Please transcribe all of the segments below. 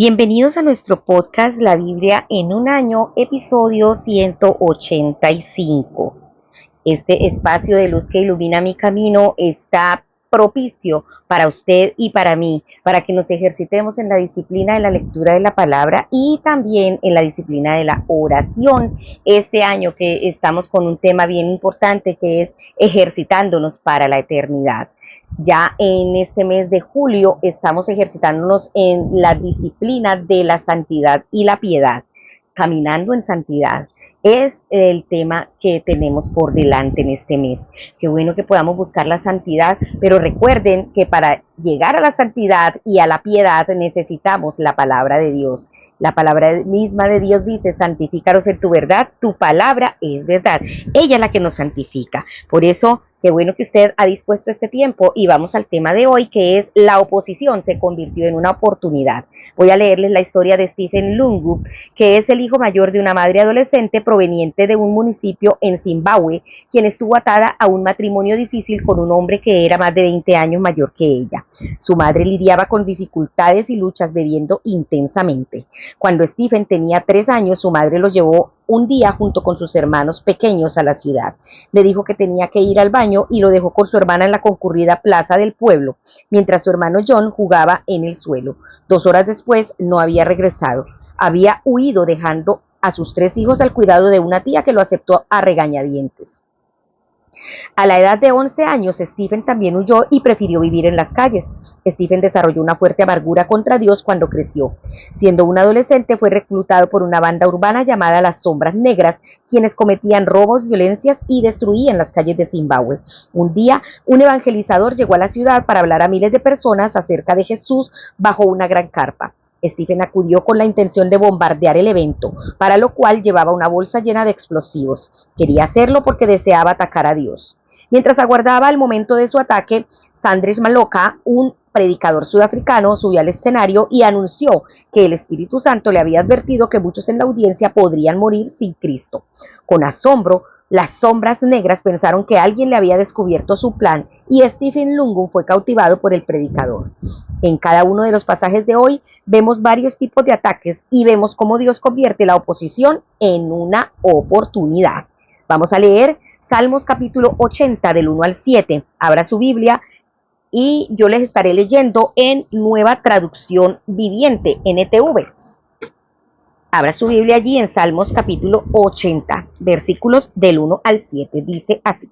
Bienvenidos a nuestro podcast La Biblia en un año, episodio 185. Este espacio de luz que ilumina mi camino está propicio para usted y para mí, para que nos ejercitemos en la disciplina de la lectura de la palabra y también en la disciplina de la oración. Este año que estamos con un tema bien importante que es ejercitándonos para la eternidad. Ya en este mes de julio estamos ejercitándonos en la disciplina de la santidad y la piedad. Caminando en santidad es el tema que tenemos por delante en este mes. Qué bueno que podamos buscar la santidad, pero recuerden que para llegar a la santidad y a la piedad necesitamos la palabra de Dios. La palabra misma de Dios dice: santifícalos en tu verdad, tu palabra es verdad. Ella es la que nos santifica. Por eso, qué bueno que usted ha dispuesto este tiempo y vamos al tema de hoy, que es la oposición se convirtió en una oportunidad. Voy a leerles la historia de Stephen Lungu, que es el hijo mayor de una madre adolescente proveniente de un municipio en Zimbabue, quien estuvo atada a un matrimonio difícil con un hombre que era más de 20 años mayor que ella. Su madre lidiaba con dificultades y luchas bebiendo intensamente. Cuando Stephen tenía 3 años, su madre lo llevó un día junto con sus hermanos pequeños a la ciudad. Le dijo que tenía que ir al baño y lo dejó con su hermana en la concurrida plaza del pueblo, mientras su hermano John jugaba en el suelo. 2 horas después no había regresado. Había huido dejando a sus 3 hijos al cuidado de una tía que lo aceptó a regañadientes. A la edad de 11 años, Stephen también huyó y prefirió vivir en las calles. Stephen desarrolló una fuerte amargura contra Dios cuando creció. Siendo un adolescente, fue reclutado por una banda urbana llamada Las Sombras Negras, quienes cometían robos, violencias y destruían las calles de Zimbabue. Un día, un evangelizador llegó a la ciudad para hablar a miles de personas acerca de Jesús bajo una gran carpa. Stephen acudió con la intención de bombardear el evento, para lo cual llevaba una bolsa llena de explosivos. Quería hacerlo porque deseaba atacar a Dios. Mientras aguardaba el momento de su ataque, Sanders Maloka, un predicador sudafricano, subió al escenario y anunció que el Espíritu Santo le había advertido que muchos en la audiencia podrían morir sin Cristo. Con asombro, las sombras negras pensaron que alguien le había descubierto su plan y Stephen Lungu fue cautivado por el predicador. En cada uno de los pasajes de hoy vemos varios tipos de ataques y vemos cómo Dios convierte la oposición en una oportunidad. Vamos a leer Salmos capítulo 80 del 1 al 7. Abra su Biblia y yo les estaré leyendo en Nueva Traducción Viviente, NTV. Abra su Biblia allí en Salmos capítulo 80, versículos del 1 al 7. Dice así: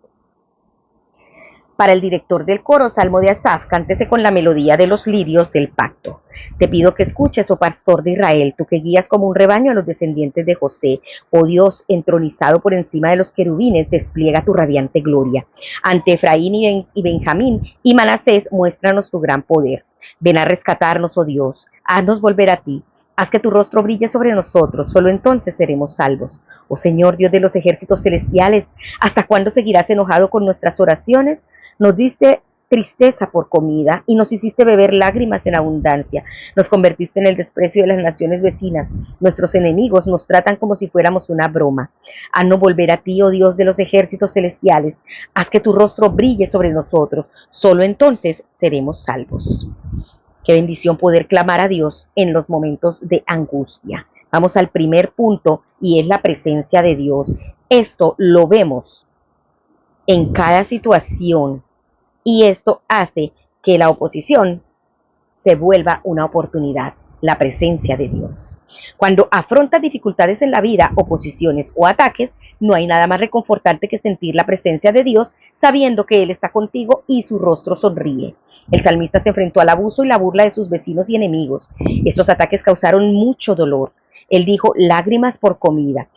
para el director del coro, Salmo de Asaf, cántese con la melodía de los lirios del pacto. Te pido que escuches, oh pastor de Israel, tú que guías como un rebaño a los descendientes de José. Oh Dios, entronizado por encima de los querubines, despliega tu radiante gloria. Ante Efraín y Benjamín y Manasés, muéstranos tu gran poder. Ven a rescatarnos, oh Dios, haznos volver a ti. Haz que tu rostro brille sobre nosotros, solo entonces seremos salvos. Oh Señor, Dios de los ejércitos celestiales, ¿hasta cuándo seguirás enojado con nuestras oraciones? Nos diste tristeza por comida y nos hiciste beber lágrimas en abundancia. Nos convertiste en el desprecio de las naciones vecinas. Nuestros enemigos nos tratan como si fuéramos una broma. Haznos volver a ti, oh Dios de los ejércitos celestiales. Haz que tu rostro brille sobre nosotros, solo entonces seremos salvos. Qué bendición poder clamar a Dios en los momentos de angustia. Vamos al primer punto y es la presencia de Dios. Esto lo vemos en cada situación y esto hace que la oposición se vuelva una oportunidad. La presencia de Dios. Cuando afrontas dificultades en la vida, oposiciones o ataques, no hay nada más reconfortante que sentir la presencia de Dios sabiendo que Él está contigo y su rostro sonríe. El salmista se enfrentó al abuso y la burla de sus vecinos y enemigos. Estos ataques causaron mucho dolor. Él dijo: lágrimas por comida.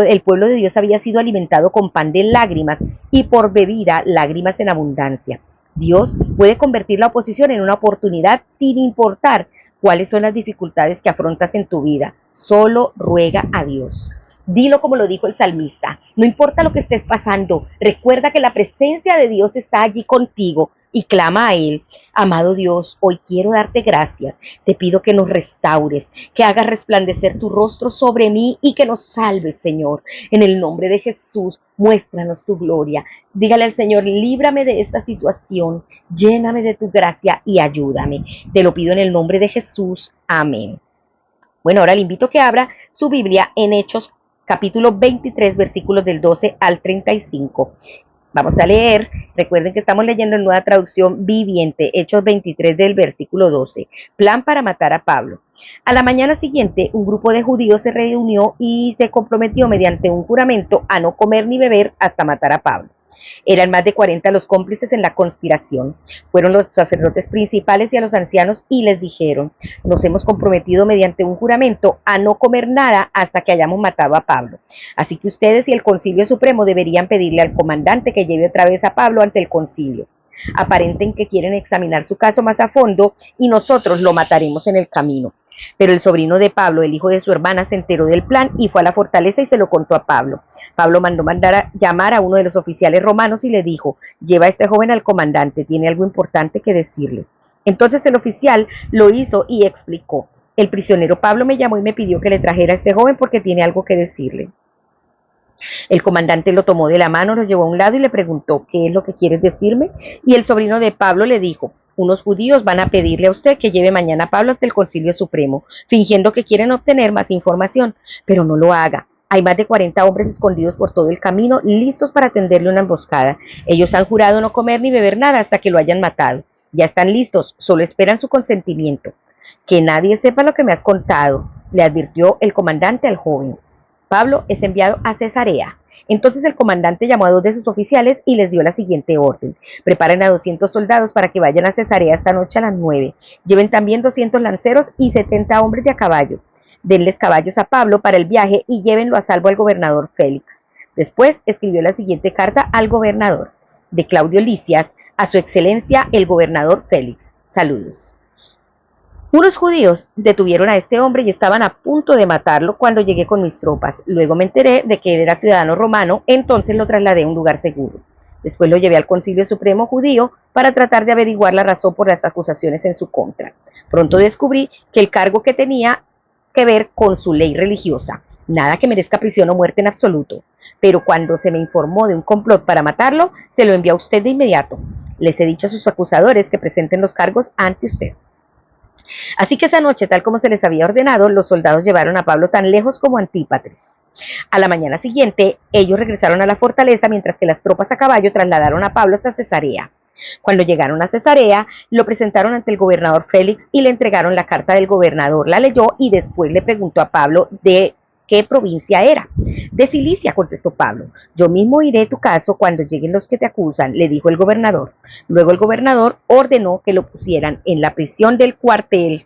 El pueblo de Dios había sido alimentado con pan de lágrimas y por bebida lágrimas en abundancia. Dios puede convertir la oposición en una oportunidad sin importar cuáles son las dificultades que afrontas en tu vida. Solo ruega a Dios. Dilo como lo dijo el salmista: no importa lo que estés pasando, recuerda que la presencia de Dios está allí contigo y clama a Él. Amado Dios, hoy quiero darte gracias. Te pido que nos restaures, que hagas resplandecer tu rostro sobre mí y que nos salves, Señor. En el nombre de Jesús, muéstranos tu gloria. Dígale al Señor: líbrame de esta situación, lléname de tu gracia y ayúdame. Te lo pido en el nombre de Jesús. Amén. Bueno, ahora le invito a que abra su Biblia en Hechos capítulo 23, versículos del 12 al 35. Vamos a leer, recuerden que estamos leyendo en Nueva Traducción Viviente, Hechos 23 del versículo 12. Plan para matar a Pablo. A la mañana siguiente, un grupo de judíos se reunió y se comprometió mediante un juramento a no comer ni beber hasta matar a Pablo. Eran más de 40 los cómplices en la conspiración. Fueron los sacerdotes principales y a los ancianos y les dijeron: nos hemos comprometido mediante un juramento a no comer nada hasta que hayamos matado a Pablo. Así que ustedes y el Concilio Supremo deberían pedirle al comandante que lleve otra vez a Pablo ante el concilio. Aparenten que quieren examinar su caso más a fondo y nosotros lo mataremos en el camino. Pero el sobrino de Pablo, el hijo de su hermana, se enteró del plan y fue a la fortaleza y se lo contó a Pablo. Pablo mandó llamar a uno de los oficiales romanos y le dijo: lleva a este joven al comandante, tiene algo importante que decirle. Entonces el oficial lo hizo y explicó: el prisionero Pablo me llamó y me pidió que le trajera a este joven porque tiene algo que decirle. El comandante lo tomó de la mano, lo llevó a un lado y le preguntó: ¿qué es lo que quieres decirme? Y el sobrino de Pablo le dijo: unos judíos van a pedirle a usted que lleve mañana a Pablo ante el Concilio Supremo, fingiendo que quieren obtener más información, pero no lo haga. Hay más de 40 hombres escondidos por todo el camino, listos para tenderle una emboscada. Ellos han jurado no comer ni beber nada hasta que lo hayan matado. Ya están listos, solo esperan su consentimiento. Que nadie sepa lo que me has contado, le advirtió el comandante al joven. Pablo es enviado a Cesarea. Entonces el comandante llamó a dos de sus oficiales y les dio la siguiente orden: preparen a 200 soldados para que vayan a Cesarea esta noche a las 9. Lleven también 200 lanceros y 70 hombres de a caballo. Denles caballos a Pablo para el viaje y llévenlo a salvo al gobernador Félix. Después escribió la siguiente carta al gobernador: de Claudio Lisias, a su excelencia el gobernador Félix. Saludos. Unos judíos detuvieron a este hombre y estaban a punto de matarlo cuando llegué con mis tropas. Luego me enteré de que él era ciudadano romano, entonces lo trasladé a un lugar seguro. Después lo llevé al Concilio Supremo judío para tratar de averiguar la razón por las acusaciones en su contra. Pronto descubrí que el cargo que tenía que ver con su ley religiosa, nada que merezca prisión o muerte en absoluto. Pero cuando se me informó de un complot para matarlo, se lo envió a usted de inmediato. Les he dicho a sus acusadores que presenten los cargos ante usted. Así que esa noche, tal como se les había ordenado, los soldados llevaron a Pablo tan lejos como Antípatris. A la mañana siguiente, ellos regresaron a la fortaleza mientras que las tropas a caballo trasladaron a Pablo hasta Cesarea. Cuando llegaron a Cesarea, lo presentaron ante el gobernador Félix y le entregaron la carta del gobernador. La leyó y después le preguntó a Pablo de qué provincia era. De Cilicia, contestó Pablo. Yo mismo iré a tu caso cuando lleguen los que te acusan, le dijo el gobernador. Luego el gobernador ordenó que lo pusieran en la prisión del cuartel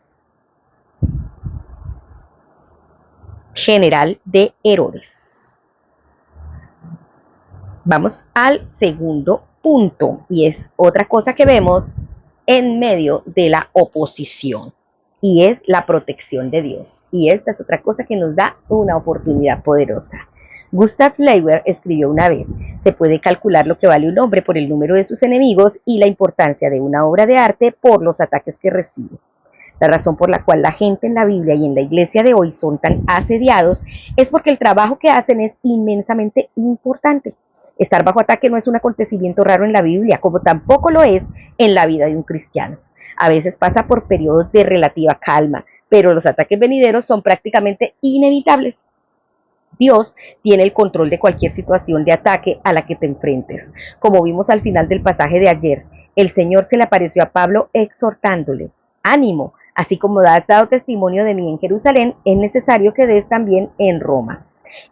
general de Herodes. Vamos al segundo punto, y es otra cosa que vemos en medio de la oposición, y es la protección de Dios. Y esta es otra cosa que nos da una oportunidad poderosa. Gustav Leiber escribió una vez: se puede calcular lo que vale un hombre por el número de sus enemigos y la importancia de una obra de arte por los ataques que recibe. La razón por la cual la gente en la Biblia y en la iglesia de hoy son tan asediados es porque el trabajo que hacen es inmensamente importante. Estar bajo ataque no es un acontecimiento raro en la Biblia, como tampoco lo es en la vida de un cristiano. A veces pasa por periodos de relativa calma, pero los ataques venideros son prácticamente inevitables. Dios tiene el control de cualquier situación de ataque a la que te enfrentes. Como vimos al final del pasaje de ayer, el Señor se le apareció a Pablo exhortándole: ánimo, así como has dado testimonio de mí en Jerusalén, es necesario que des también en Roma.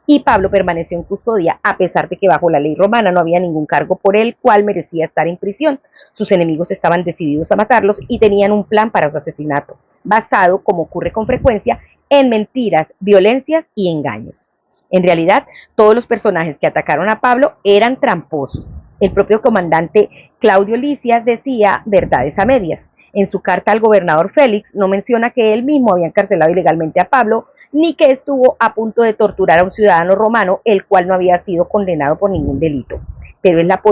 Y Pablo permaneció en custodia, a pesar de que bajo la ley romana no había ningún cargo por el cual merecía estar en prisión. Sus enemigos estaban decididos a matarlos y tenían un plan para su asesinato, basado, como ocurre con frecuencia, en mentiras, violencias y engaños. En realidad, todos los personajes que atacaron a Pablo eran tramposos. El propio comandante Claudio Lisias decía verdades a medias. En su carta al gobernador Félix no menciona que él mismo había encarcelado ilegalmente a Pablo, ni que estuvo a punto de torturar a un ciudadano romano, el cual no había sido condenado por ningún delito. Pero es la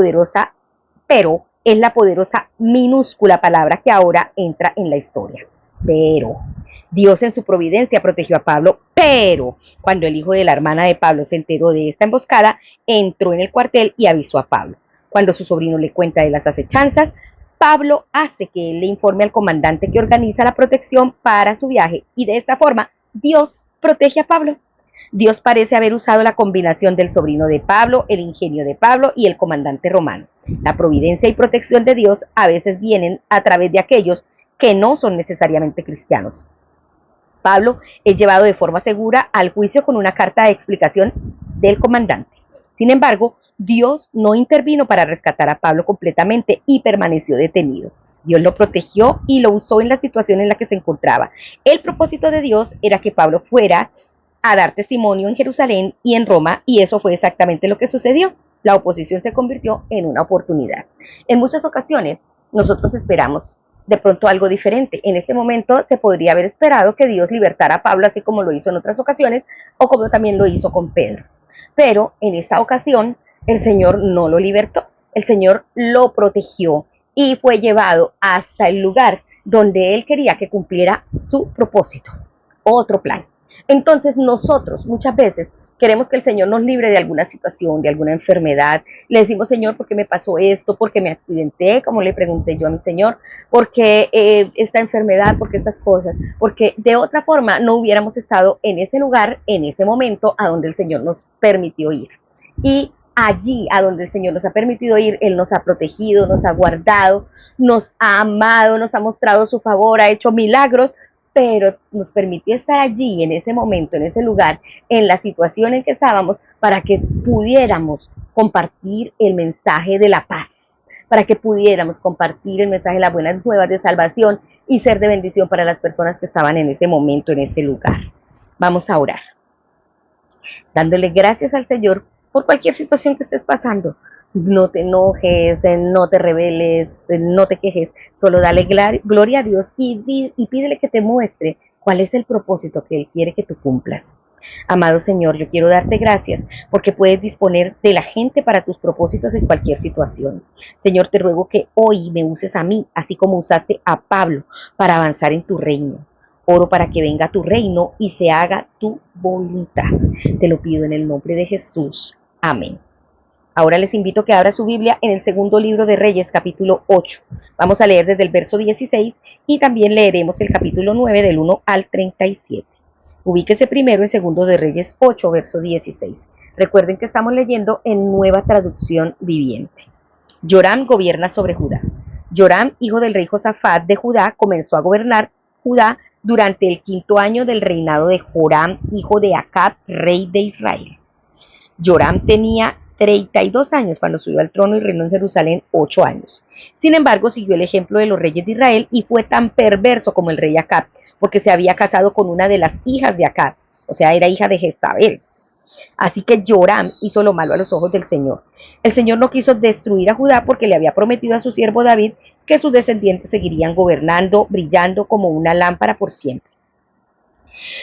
poderosa minúscula palabra que ahora entra en la historia. Pero Dios en su providencia protegió a Pablo, pero cuando el hijo de la hermana de Pablo se enteró de esta emboscada, entró en el cuartel y avisó a Pablo. Cuando su sobrino le cuenta de las acechanzas, Pablo hace que él le informe al comandante que organiza la protección para su viaje y de esta forma Dios protege a Pablo. Dios parece haber usado la combinación del sobrino de Pablo, el ingenio de Pablo y el comandante romano. La providencia y protección de Dios a veces vienen a través de aquellos que no son necesariamente cristianos. Pablo es llevado de forma segura al juicio con una carta de explicación del comandante. Sin embargo, Dios no intervino para rescatar a Pablo completamente y permaneció detenido. Dios lo protegió y lo usó en la situación en la que se encontraba. El propósito de Dios era que Pablo fuera a dar testimonio en Jerusalén y en Roma, y eso fue exactamente lo que sucedió. La oposición se convirtió en una oportunidad. En muchas ocasiones, nosotros esperamos de pronto algo diferente. En este momento se podría haber esperado que Dios libertara a Pablo, así como lo hizo en otras ocasiones, o como también lo hizo con Pedro. Pero en esta ocasión, el Señor no lo libertó. El Señor lo protegió y fue llevado hasta el lugar donde Él quería que cumpliera su propósito, otro plan. Entonces nosotros muchas veces queremos que el Señor nos libre de alguna situación, de alguna enfermedad. Le decimos, Señor, ¿por qué me pasó esto? ¿Por qué me accidenté? Como le pregunté yo a mi Señor. ¿Por qué esta enfermedad? ¿Por qué estas cosas? Porque de otra forma no hubiéramos estado en ese lugar, en ese momento, a donde el Señor nos permitió ir. Y allí, a donde el Señor nos ha permitido ir, Él nos ha protegido, nos ha guardado, nos ha amado, nos ha mostrado su favor, ha hecho milagros, pero nos permitió estar allí, en ese momento, en ese lugar, en la situación en que estábamos, para que pudiéramos compartir el mensaje de la paz, para que pudiéramos compartir el mensaje de las buenas nuevas de salvación y ser de bendición para las personas que estaban en ese momento, en ese lugar. Vamos a orar, dándole gracias al Señor por cualquier situación que estés pasando. No te enojes, no te rebeles, no te quejes, solo dale gloria a Dios y pídele que te muestre cuál es el propósito que Él quiere que tú cumplas. Amado Señor, yo quiero darte gracias porque puedes disponer de la gente para tus propósitos en cualquier situación. Señor, te ruego que hoy me uses a mí, así como usaste a Pablo, para avanzar en tu reino. Oro para que venga tu reino y se haga tu voluntad. Te lo pido en el nombre de Jesús. Amén. Ahora les invito a que abra su Biblia en el segundo libro de Reyes, capítulo 8. Vamos a leer desde el verso 16 y también leeremos el capítulo 9 del 1 al 37. Ubíquese primero en segundo de Reyes 8, verso 16. Recuerden que estamos leyendo en Nueva Traducción Viviente. Joram gobierna sobre Judá. Joram, hijo del rey Josafat de Judá, comenzó a gobernar Judá durante el 5º año del reinado de Joram, hijo de Acab, rey de Israel. Joram tenía 32 años cuando subió al trono y reinó en Jerusalén 8 años. Sin embargo, siguió el ejemplo de los reyes de Israel y fue tan perverso como el rey Acab, porque se había casado con una de las hijas de Acab, o sea, era hija de Jezabel. Así que Joram hizo lo malo a los ojos del Señor. El Señor no quiso destruir a Judá porque le había prometido a su siervo David que sus descendientes seguirían gobernando, brillando como una lámpara por siempre.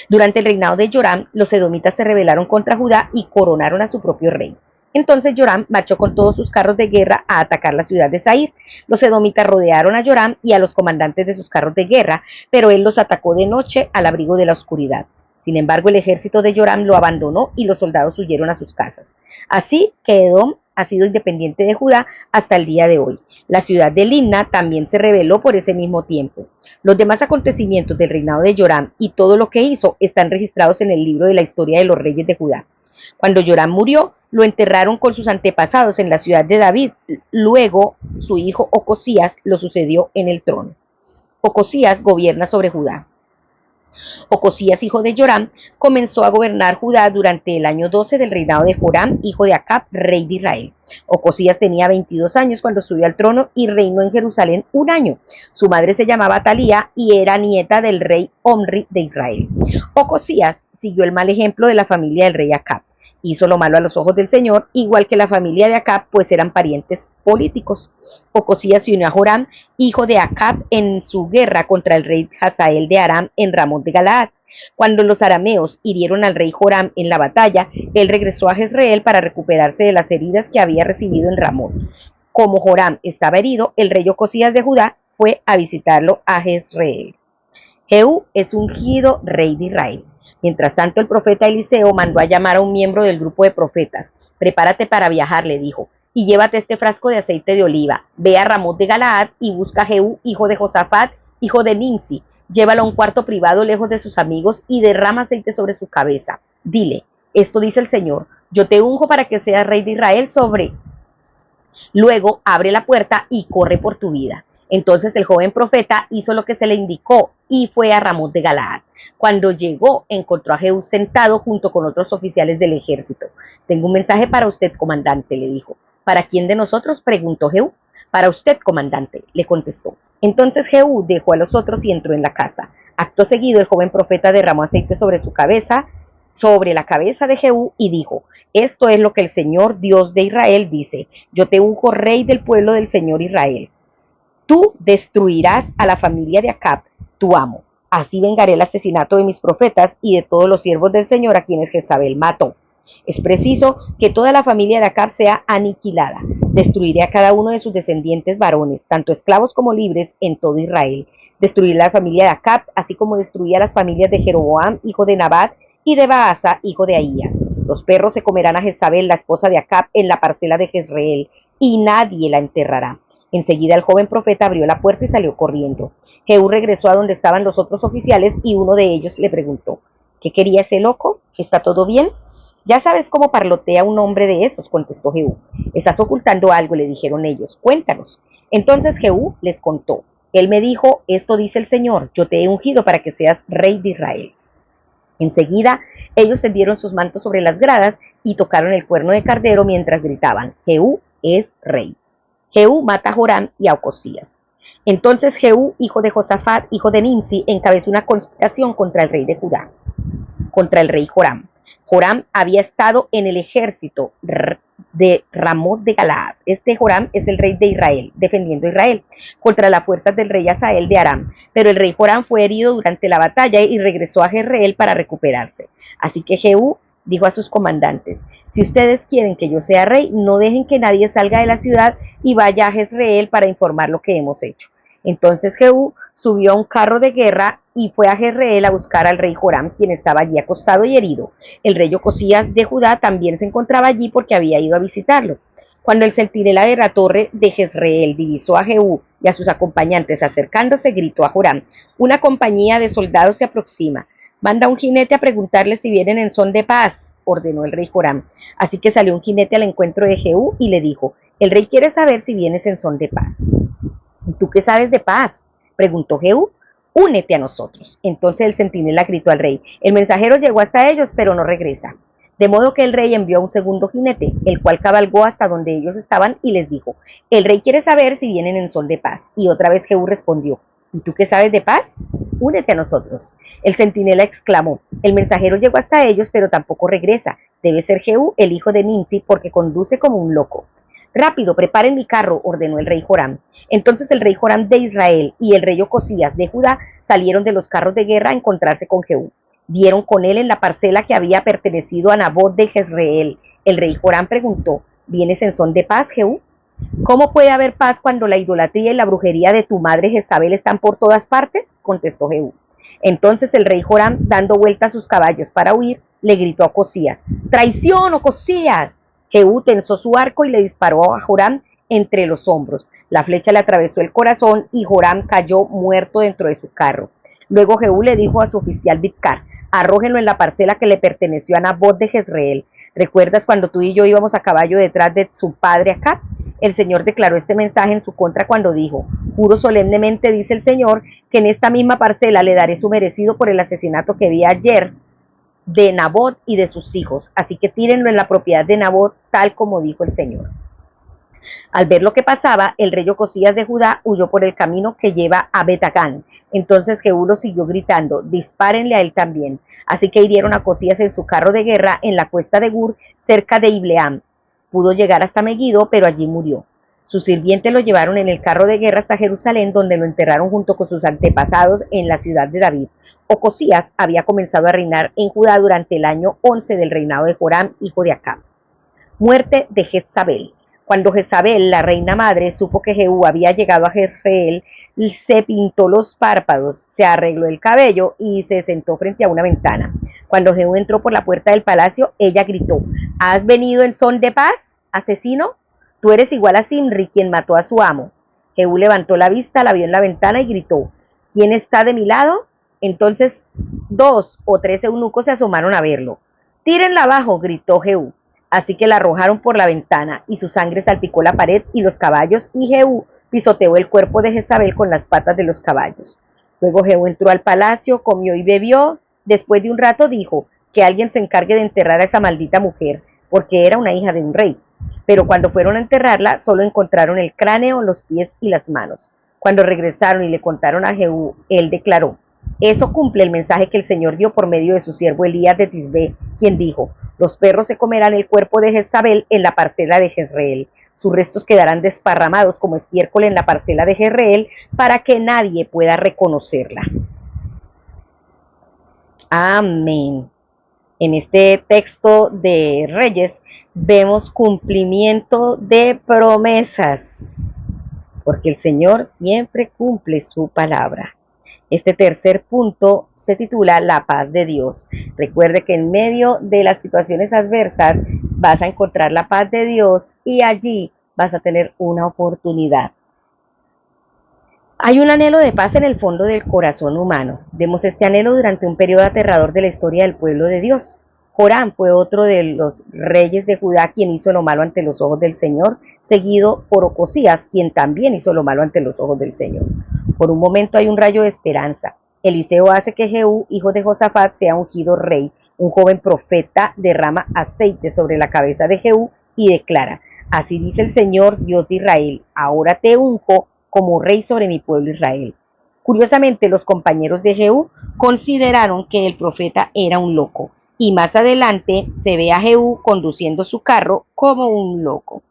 Durante el reinado de Joram, los edomitas se rebelaron contra Judá y coronaron a su propio rey. Entonces Joram marchó con todos sus carros de guerra a atacar la ciudad de Zair. Los edomitas rodearon a Joram y a los comandantes de sus carros de guerra, pero él los atacó de noche al abrigo de la oscuridad. Sin embargo, el ejército de Joram lo abandonó y los soldados huyeron a sus casas. Así que Edom ha sido independiente de Judá hasta el día de hoy. La ciudad de Libna también se rebeló por ese mismo tiempo. Los demás acontecimientos del reinado de Joram y todo lo que hizo están registrados en el libro de la historia de los reyes de Judá. Cuando Joram murió, lo enterraron con sus antepasados en la ciudad de David. Luego, su hijo Ocosías lo sucedió en el trono. Ocosías gobierna sobre Judá. Ocosías, hijo de Joram, comenzó a gobernar Judá durante el año 12 del reinado de Joram, hijo de Acab, rey de Israel. Ocosías tenía 22 años cuando subió al trono y reinó en Jerusalén un año. Su madre se llamaba Atalía y era nieta del rey Omri de Israel. Ocosías siguió el mal ejemplo de la familia del rey Acab. Hizo lo malo a los ojos del Señor, igual que la familia de Acab, pues eran parientes políticos. Ocosías se unió a Joram, hijo de Acab, en su guerra contra el rey Hazael de Aram en Ramón de Galaad. Cuando los arameos hirieron al rey Joram en la batalla, él regresó a Jezreel para recuperarse de las heridas que había recibido en Ramón. Como Joram estaba herido, el rey Ocosías de Judá fue a visitarlo a Jezreel. Jehú es ungido rey de Israel. Mientras tanto, el profeta Eliseo mandó a llamar a un miembro del grupo de profetas. Prepárate para viajar, le dijo, y llévate este frasco de aceite de oliva. Ve a Ramón de Galaad y busca a Jehú, hijo de Josafat, hijo de Nimsi, llévalo a un cuarto privado lejos de sus amigos y derrama aceite sobre su cabeza. Dile, esto dice el Señor, yo te unjo para que seas rey de Israel sobre. Luego abre la puerta y corre por tu vida. Entonces el joven profeta hizo lo que se le indicó y fue a Ramot de Galaad. Cuando llegó, encontró a Jehú sentado junto con otros oficiales del ejército. Tengo un mensaje para usted, comandante, le dijo. ¿Para quién de nosotros?, preguntó Jehú. Para usted, comandante, le contestó. Entonces Jehú dejó a los otros y entró en la casa. Acto seguido, el joven profeta derramó aceite sobre su cabeza, sobre la cabeza de Jehú, y dijo: esto es lo que el Señor Dios de Israel dice: yo te unjo rey del pueblo del Señor Israel. Tú destruirás a la familia de Acab, tu amo. Así vengaré el asesinato de mis profetas y de todos los siervos del Señor a quienes Jezabel mató. Es preciso que toda la familia de Acab sea aniquilada. Destruiré a cada uno de sus descendientes varones, tanto esclavos como libres, en todo Israel. Destruiré a la familia de Acab, así como destruí a las familias de Jeroboam, hijo de Nabat, y de Baasa, hijo de Ahías. Los perros se comerán a Jezabel, la esposa de Acab, en la parcela de Jezreel, y nadie la enterrará. Enseguida el joven profeta abrió la puerta y salió corriendo. Jehú regresó a donde estaban los otros oficiales y uno de ellos le preguntó: ¿qué quería ese loco? ¿Está todo bien? Ya sabes cómo parlotea un hombre de esos, contestó Jehú. Estás ocultando algo, le dijeron ellos. Cuéntanos. Entonces Jehú les contó. Él me dijo: esto dice el Señor, yo te he ungido para que seas rey de Israel. Enseguida ellos tendieron sus mantos sobre las gradas y tocaron el cuerno de cardero mientras gritaban: Jehú es rey. Jehú mata a Joram y a Ocosías. Entonces Jehú, hijo de Josafat, hijo de Nimsi, encabezó una conspiración contra el rey de Judá, contra el rey Joram. Joram había estado en el ejército de Ramot de Galaad. Este Joram es el rey de Israel, defendiendo a Israel contra las fuerzas del rey Hazael de Aram. Pero el rey Joram fue herido durante la batalla y regresó a Jezreel para recuperarse. Así que Jehú dijo a sus comandantes: si ustedes quieren que yo sea rey, no dejen que nadie salga de la ciudad y vaya a Jezreel para informar lo que hemos hecho. Entonces Jehú subió a un carro de guerra y fue a Jezreel a buscar al rey Joram, quien estaba allí acostado y herido. El rey Ocosías de Judá también se encontraba allí porque había ido a visitarlo. Cuando el centinela de la torre de Jezreel divisó a Jehú y a sus acompañantes acercándose, gritó a Joram: una compañía de soldados se aproxima. Manda un jinete a preguntarle si vienen en son de paz, ordenó el rey Joram. Así que salió un jinete al encuentro de Jehú y le dijo: el rey quiere saber si vienes en son de paz. ¿Y tú qué sabes de paz?, preguntó Jehú. Únete a nosotros. Entonces el centinela gritó al rey: el mensajero llegó hasta ellos, pero no regresa. De modo que el rey envió a un segundo jinete, el cual cabalgó hasta donde ellos estaban y les dijo: el rey quiere saber si vienen en son de paz. Y otra vez Jehú respondió: ¿y tú qué sabes de paz? Únete a nosotros. El centinela exclamó: el mensajero llegó hasta ellos, pero tampoco regresa. Debe ser Jehú, el hijo de Nimsi, porque conduce como un loco. Rápido, preparen mi carro, ordenó el rey Joram. Entonces el rey Joram de Israel y el rey Ocosías de Judá salieron de los carros de guerra a encontrarse con Jehú. Dieron con él en la parcela que había pertenecido a Nabot de Jezreel. El rey Joram preguntó: ¿vienes en son de paz, Jehú? ¿Cómo puede haber paz cuando la idolatría y la brujería de tu madre Jezabel están por todas partes?, contestó Jehú. Entonces el rey Joram, dando vuelta a sus caballos para huir, le gritó a Ocosías: ¡traición, Ocosías! Jehú tensó su arco y le disparó a Joram entre los hombros. La flecha le atravesó el corazón y Joram cayó muerto dentro de su carro. Luego Jehú le dijo a su oficial Bidkar: arrójenlo en la parcela que le perteneció a Nabot de Jezreel. ¿Recuerdas cuando tú y yo íbamos a caballo detrás de su padre Acab? El Señor declaró este mensaje en su contra cuando dijo: juro solemnemente, dice el Señor, que en esta misma parcela le daré su merecido por el asesinato que vi ayer de Nabot y de sus hijos. Así que tírenlo en la propiedad de Nabot, tal como dijo el Señor. Al ver lo que pasaba, el rey Ocosías de Judá huyó por el camino que lleva a Betagán. Entonces Jehú lo siguió gritando: dispárenle a él también. Así que hirieron a Ocosías en su carro de guerra en la cuesta de Gur, cerca de Ibleam. Pudo llegar hasta Megiddo, pero allí murió. Sus sirvientes lo llevaron en el carro de guerra hasta Jerusalén, donde lo enterraron junto con sus antepasados en la ciudad de David. Ocosías había comenzado a reinar en Judá durante el año 11 del reinado de Joram, hijo de Acab. Muerte de Jezabel. Cuando Jezabel, la reina madre, supo que Jehú había llegado a Jezreel, se pintó los párpados, se arregló el cabello y se sentó frente a una ventana. Cuando Jehú entró por la puerta del palacio, ella gritó: ¿has venido en son de paz, asesino? Tú eres igual a Zimri, quien mató a su amo. Jehú levantó la vista, la vio en la ventana y gritó: ¿quién está de mi lado? Entonces 2 o 3 eunucos se asomaron a verlo. Tírenla abajo, gritó Jehú. Así que la arrojaron por la ventana, y su sangre salpicó la pared y los caballos, y Jehú pisoteó el cuerpo de Jezabel con las patas de los caballos. Luego Jehú entró al palacio, comió y bebió. Después de un rato dijo, que alguien se encargue de enterrar a esa maldita mujer, porque era una hija de un rey. Pero cuando fueron a enterrarla, solo encontraron el cráneo, los pies y las manos. Cuando regresaron y le contaron a Jehú, él declaró, eso cumple el mensaje que el Señor dio por medio de su siervo Elías de Tisbé, quien dijo, los perros se comerán el cuerpo de Jezabel en la parcela de Jezreel. Sus restos quedarán desparramados como estiércol en la parcela de Jezreel para que nadie pueda reconocerla. Amén. En este texto de Reyes vemos cumplimiento de promesas, porque el Señor siempre cumple su palabra. Este tercer punto se titula La paz de Dios. Recuerde que en medio de las situaciones adversas vas a encontrar la paz de Dios y allí vas a tener una oportunidad. Hay un anhelo de paz en el fondo del corazón humano. Vemos este anhelo durante un periodo aterrador de la historia del pueblo de Dios. Joram fue otro de los reyes de Judá quien hizo lo malo ante los ojos del Señor, seguido por Ocosías, quien también hizo lo malo ante los ojos del Señor. Por un momento hay un rayo de esperanza. Eliseo hace que Jehú, hijo de Josafat, sea ungido rey. Un joven profeta derrama aceite sobre la cabeza de Jehú y declara, así dice el Señor, Dios de Israel, ahora te unjo como rey sobre mi pueblo Israel. Curiosamente, los compañeros de Jehú consideraron que el profeta era un loco, y más adelante se ve a Jehú conduciendo su carro como un loco.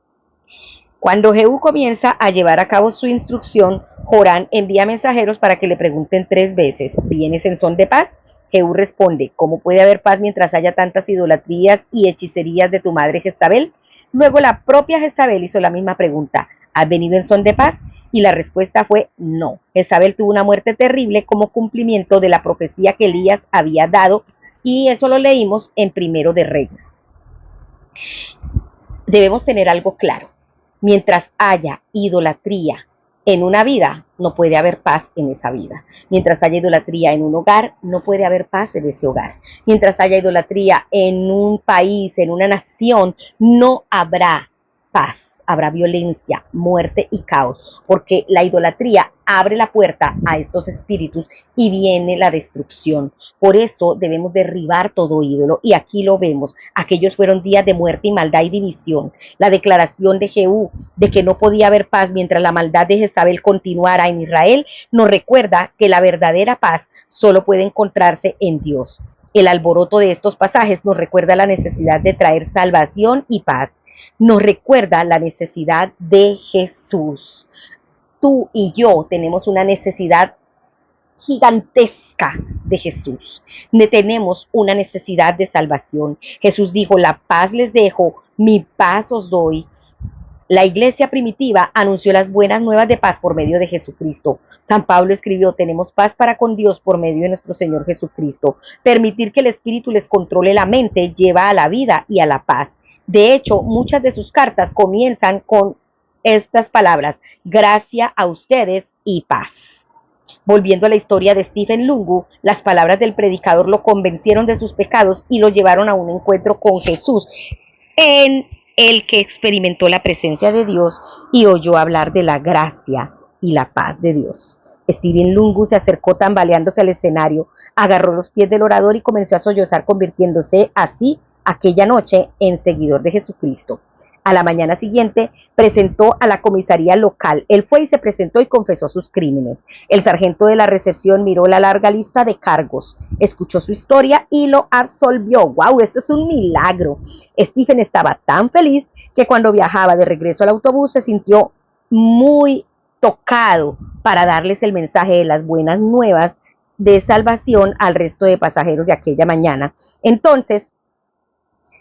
Cuando Jehú comienza a llevar a cabo su instrucción, Joram envía mensajeros para que le pregunten 3 veces, ¿vienes en son de paz? Jehú responde, ¿cómo puede haber paz mientras haya tantas idolatrías y hechicerías de tu madre Jezabel? Luego la propia Jezabel hizo la misma pregunta, ¿has venido en son de paz? Y la respuesta fue no. Jezabel tuvo una muerte terrible como cumplimiento de la profecía que Elías había dado, y eso lo leímos en Primero de Reyes. Debemos tener algo claro. Mientras haya idolatría en una vida, no puede haber paz en esa vida. Mientras haya idolatría en un hogar, no puede haber paz en ese hogar. Mientras haya idolatría en un país, en una nación, no habrá paz. Habrá violencia, muerte y caos, porque la idolatría abre la puerta a estos espíritus y viene la destrucción. Por eso debemos derribar todo ídolo, y aquí lo vemos. Aquellos fueron días de muerte y maldad y división. La declaración de Jehú de que no podía haber paz mientras la maldad de Jezabel continuara en Israel nos recuerda que la verdadera paz solo puede encontrarse en Dios. El alboroto de estos pasajes nos recuerda la necesidad de traer salvación y paz. Nos recuerda la necesidad de Jesús. Tú y yo tenemos una necesidad gigantesca de Jesús. Tenemos una necesidad de salvación. Jesús dijo, la paz les dejo, mi paz os doy. La iglesia primitiva anunció las buenas nuevas de paz por medio de Jesucristo. San Pablo escribió, tenemos paz para con Dios por medio de nuestro Señor Jesucristo. Permitir que el Espíritu les controle la mente lleva a la vida y a la paz. De hecho, muchas de sus cartas comienzan con estas palabras, gracia a ustedes y paz. Volviendo a la historia de Stephen Lungu, las palabras del predicador lo convencieron de sus pecados y lo llevaron a un encuentro con Jesús, en el que experimentó la presencia de Dios y oyó hablar de la gracia y la paz de Dios. Stephen Lungu se acercó tambaleándose al escenario, agarró los pies del orador y comenzó a sollozar, convirtiéndose así aquella noche en seguidor de Jesucristo. A la mañana siguiente presentó a la comisaría local. Él fue y se presentó y confesó sus crímenes. El sargento de la recepción miró la larga lista de cargos, escuchó su historia y lo absolvió. ¡Wow! Esto es un milagro. Stephen estaba tan feliz que cuando viajaba de regreso al autobús se sintió muy tocado para darles el mensaje de las buenas nuevas de salvación al resto de pasajeros de aquella mañana. Entonces,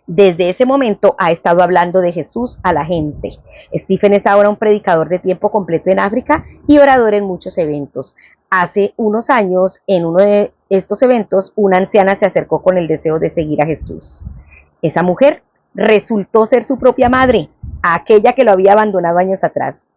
desde ese momento ha estado hablando de Jesús a la gente. Stephen es ahora un predicador de tiempo completo en África y orador en muchos eventos. Hace unos años, en uno de estos eventos, una anciana se acercó con el deseo de seguir a Jesús. Esa mujer resultó ser su propia madre, aquella que lo había abandonado años atrás.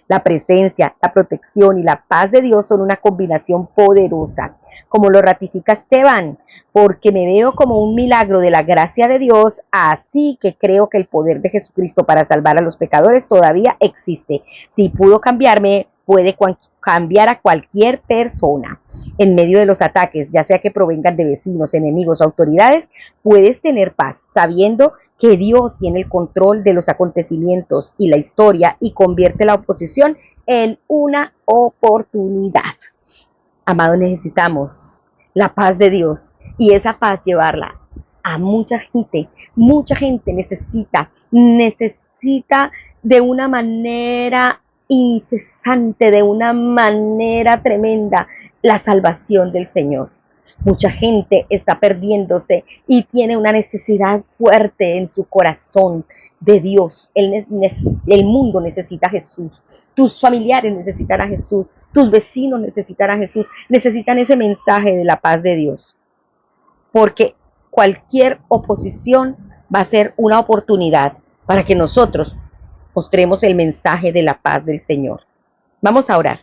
La presencia, la protección y la paz de Dios son una combinación poderosa, como lo ratifica Esteban, porque me veo como un milagro de la gracia de Dios, así que creo que el poder de Jesucristo para salvar a los pecadores todavía existe. Si pudo cambiarme, puede cambiar a cualquier persona. En medio de los ataques, ya sea que provengan de vecinos, enemigos o autoridades, puedes tener paz, sabiendo que Dios tiene el control de los acontecimientos y la historia y convierte la oposición en una oportunidad. Amados, necesitamos la paz de Dios y esa paz llevarla a mucha gente. Mucha gente necesita de una manera incesante, de una manera tremenda, la salvación del Señor. Mucha gente está perdiéndose y tiene una necesidad fuerte en su corazón de Dios. El mundo necesita a Jesús. Tus familiares necesitan a Jesús. Tus vecinos necesitan a Jesús. Necesitan ese mensaje de la paz de Dios. Porque cualquier oposición va a ser una oportunidad para que nosotros mostremos el mensaje de la paz del Señor. Vamos a orar.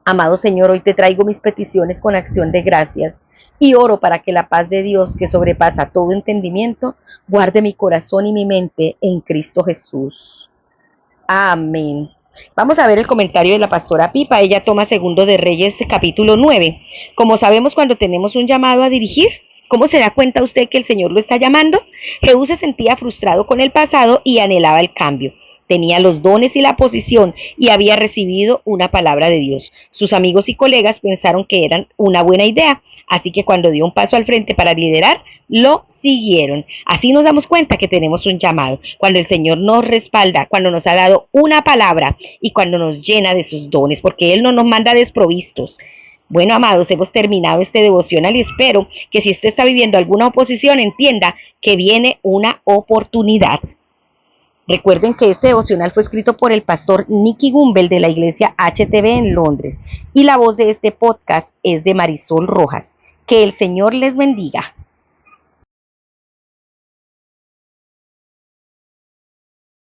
Amado Señor, hoy te traigo mis peticiones con acción de gracias y oro para que la paz de Dios, que sobrepasa todo entendimiento, guarde mi corazón y mi mente en Cristo Jesús. Amén. Vamos a ver el comentario de la pastora Pipa. Ella toma Segundo de Reyes, capítulo 9. Como sabemos, cuando tenemos un llamado a dirigir, ¿cómo se da cuenta usted que el Señor lo está llamando? Jehú se sentía frustrado con el pasado y anhelaba el cambio. Tenía los dones y la posición y había recibido una palabra de Dios. Sus amigos y colegas pensaron que eran una buena idea, así que cuando dio un paso al frente para liderar, lo siguieron. Así nos damos cuenta que tenemos un llamado, cuando el Señor nos respalda, cuando nos ha dado una palabra y cuando nos llena de sus dones, porque Él no nos manda desprovistos. Bueno, amados, hemos terminado este devocional y espero que si usted está viviendo alguna oposición, entienda que viene una oportunidad. Recuerden que este devocional fue escrito por el pastor Nicky Gumbel de la iglesia HTB en Londres y la voz de este podcast es de Marisol Rojas. Que el Señor les bendiga.